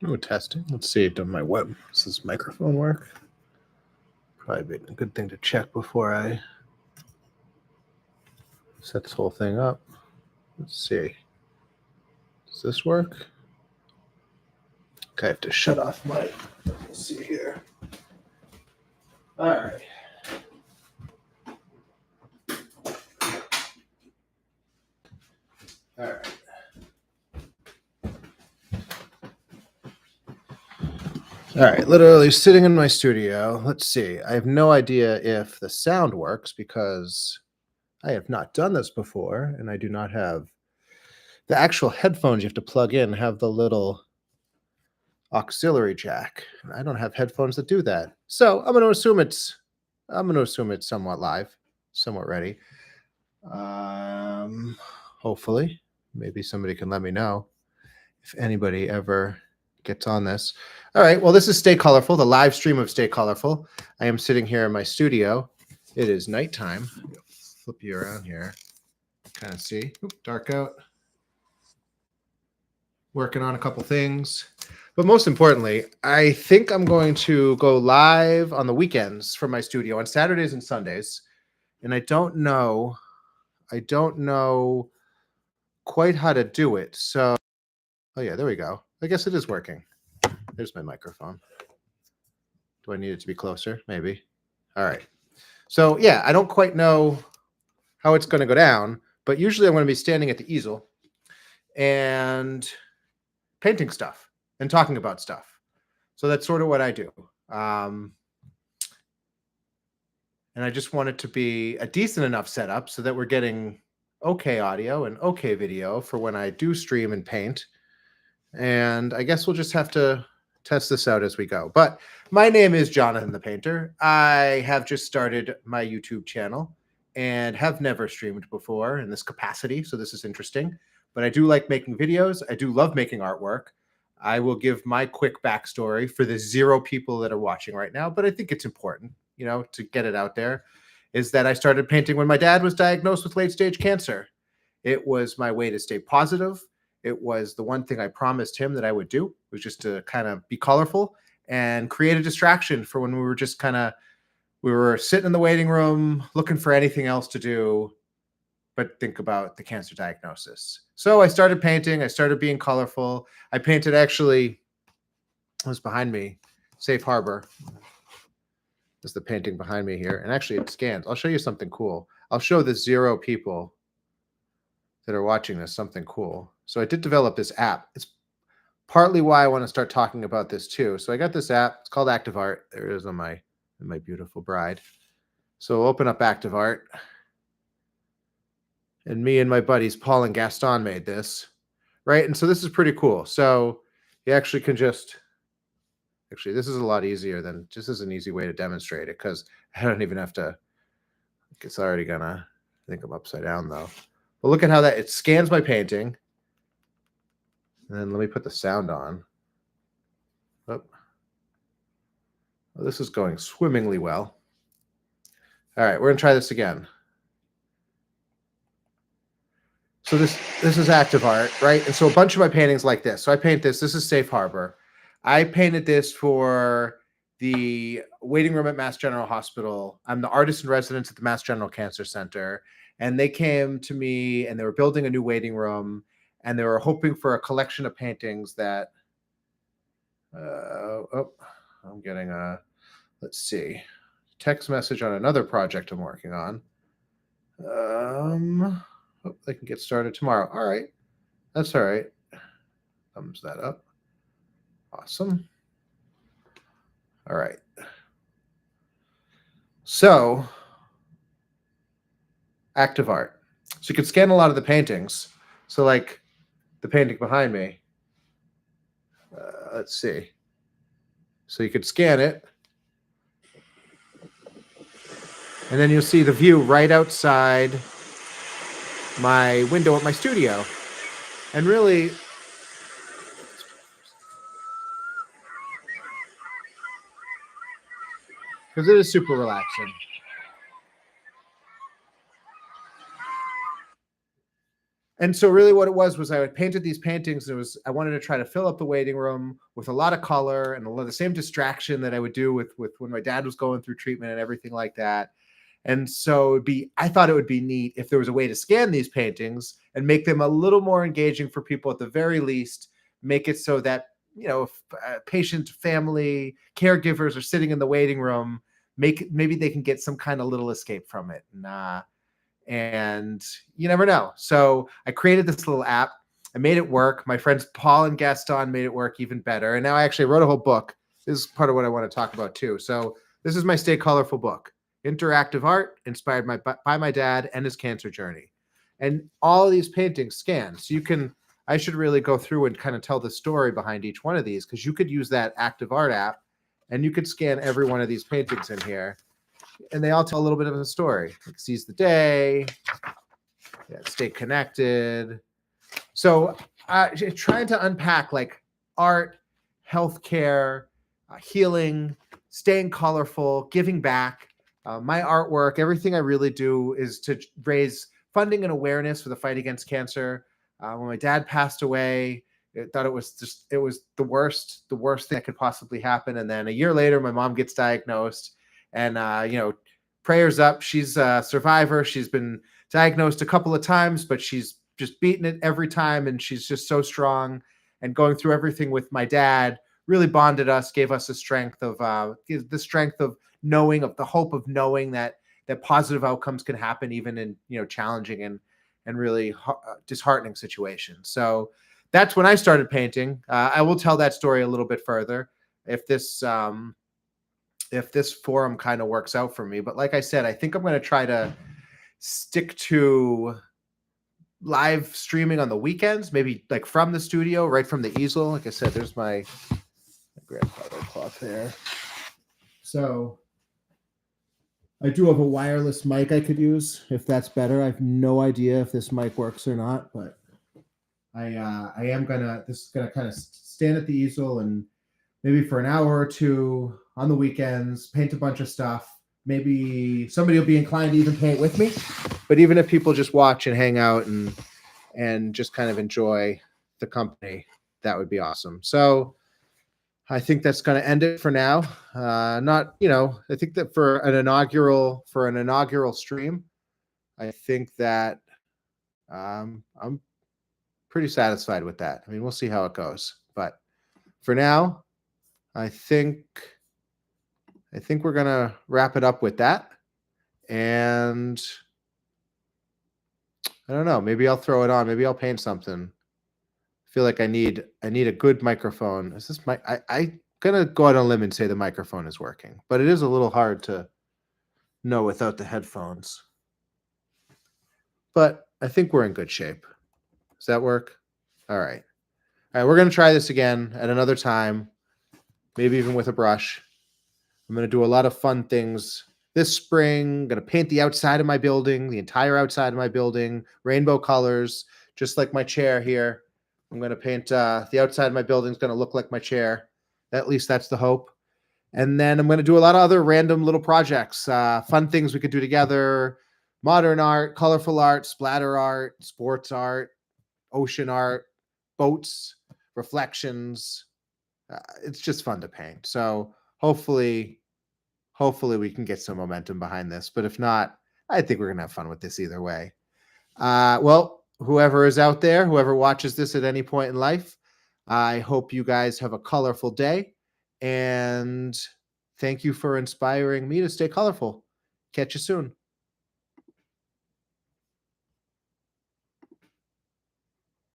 Oh, testing. Let's see. Does my web? Does this microphone work? Probably be a good thing to check before I set this whole thing up. Let's see. Does this work? Okay, I have to shut off my. Let's see here. All right. All right. All right, literally sitting in my studio. Let's see. I have no idea if the sound works because I have not done this before, and I do not have the actual headphones you have to plug in have the little auxiliary jack. I don't have headphones that do that. So I'm going to assume it's somewhat live, somewhat ready. Hopefully, maybe somebody can let me know if anybody ever gets on this. All right. Well, this is Stay Colorful, the live stream of Stay Colorful. I am sitting here in my studio. It is nighttime. Flip you around here. Kind of see. Oop, dark out. Working on a couple things. But most importantly, I think I'm going to go live on the weekends from my studio on Saturdays and Sundays. And I don't know quite how to do it. So, oh yeah, there we go. I guess it is working. There's my microphone. Do I need it to be closer? Maybe. All right. So yeah, I don't quite know how it's going to go down, but usually I'm going to be standing at the easel and painting stuff and talking about stuff. So that's sort of what I do. And I just want it to be a decent enough setup so that we're getting okay audio and okay video for when I do stream and paint. And I guess we'll just have to test this out as we go. But my name is Jonathan the Painter. I have just started my YouTube channel and have never streamed before in this capacity. So this is interesting. But I do like making videos. I do love making artwork. I will give my quick backstory for the 0 people that are watching right now, but I think it's important, to get it out there, is that I started painting when my dad was diagnosed with late-stage cancer. It was my way to stay positive. It was the one thing I promised him that I would do, was just to kind of be colorful and create a distraction for when we were just we were sitting in the waiting room looking for anything else to do but think about the cancer diagnosis. So I started painting. I started being colorful. I painted, actually, it was behind me, Safe Harbor. There's the painting behind me here. And actually it scans. I'll show you something cool. I'll show the 0 people that are watching this something cool. So I did develop this app. It's partly why I want to start talking about this too. So I got this app. It's called ActiveArt. There it is on my beautiful bride. So we'll open up ActiveArt. And me and my buddies, Paul and Gaston, made this, right? And so this is pretty cool. So you actually can this is a lot easier than, just as an easy way to demonstrate it, because I don't even have to, it's already gonna, I think I'm upside down though. But look at how it scans my painting. And then let me put the sound on. Oh, well, this is going swimmingly well. All right, we're gonna try this again. So this is ActiveArt, right? And so a bunch of my paintings like this. So I paint this. This is Safe Harbor. I painted this for the waiting room at Mass General Hospital. I'm the artist in residence at the Mass General Cancer Center. And they came to me and they were building a new waiting room. And they were hoping for a collection of paintings that, I'm getting let's see, text message on another project I'm working on. Hope they can get started tomorrow. All right. That's all right. Thumbs that up. Awesome. All right. So, ActiveArt. So you can scan a lot of the paintings. So like the painting behind me. Let's see. So you could scan it. And then you'll see the view right outside my window at my studio. And really, because it is super relaxing. And so really what it was I painted these paintings. And I wanted to try to fill up the waiting room with a lot of color and a lot of the same distraction that I would do with when my dad was going through treatment and everything like that. And so I thought it would be neat if there was a way to scan these paintings and make them a little more engaging for people at the very least, make it so that, if patient, family, caregivers are sitting in the waiting room, maybe they can get some kind of little escape from it. And you never know. So I created this little app. I made it work. My friends Paul and Gaston made it work even better. And now I actually wrote a whole book. This is part of what I want to talk about too. So this is my Stay Colorful book, interactive art inspired by my dad and his cancer journey. And all of these paintings scan. So I should really go through and kind of tell the story behind each one of these, because you could use that active art app and you could scan every one of these paintings in here. And they all tell a little bit of a story. Like seize the day, stay connected. So trying to unpack like art, healthcare, healing, staying colorful, giving back. My artwork, everything I really do is to raise funding and awareness for the fight against cancer. When my dad passed away, I thought it was the worst thing that could possibly happen. And then a year later, my mom gets diagnosed. And, prayers up. She's a survivor. She's been diagnosed a couple of times, but she's just beaten it every time. And she's just so strong. And going through everything with my dad really bonded us, gave us the strength of knowing, of the hope of knowing that positive outcomes can happen even in, challenging and really disheartening situations. So that's when I started painting. I will tell that story a little bit further if this forum kind of works out for me. But like I said, I think I'm going to try to stick to live streaming on the weekends, maybe like from the studio, right from the easel. Like I said, there's my grandfather clock there. So I do have a wireless mic I could use if that's better. I have no idea if this mic works or not, but I am gonna kind of stand at the easel and maybe for an hour or two on the weekends, paint a bunch of stuff. Maybe somebody will be inclined to even paint with me. But even if people just watch and hang out and just kind of enjoy the company, that would be awesome. So I think that's going to end it for now. I think that for an inaugural stream, I think that I'm pretty satisfied with that. I mean, we'll see how it goes. But for now, I think we're going to wrap it up with that. And I don't know, maybe I'll throw it on. Maybe I'll paint something. I feel like I need a good microphone. Is this I'm going to go out on a limb and say the microphone is working, but it is a little hard to know without the headphones. But I think we're in good shape. Does that work? All right. All right, we're going to try this again at another time, maybe even with a brush. I'm going to do a lot of fun things this spring. I'm going to paint the outside of my building, the entire outside of my building, rainbow colors, just like my chair here. I'm going to paint the outside of my building is going to look like my chair. At least that's the hope. And then I'm going to do a lot of other random little projects, fun things we could do together, modern art, colorful art, splatter art, sports art, ocean art, boats, reflections. It's just fun to paint. So hopefully we can get some momentum behind this. But if not, I think we're going to have fun with this either way. Well, whoever is out there, whoever watches this at any point in life, I hope you guys have a colorful day. And thank you for inspiring me to stay colorful. Catch you soon.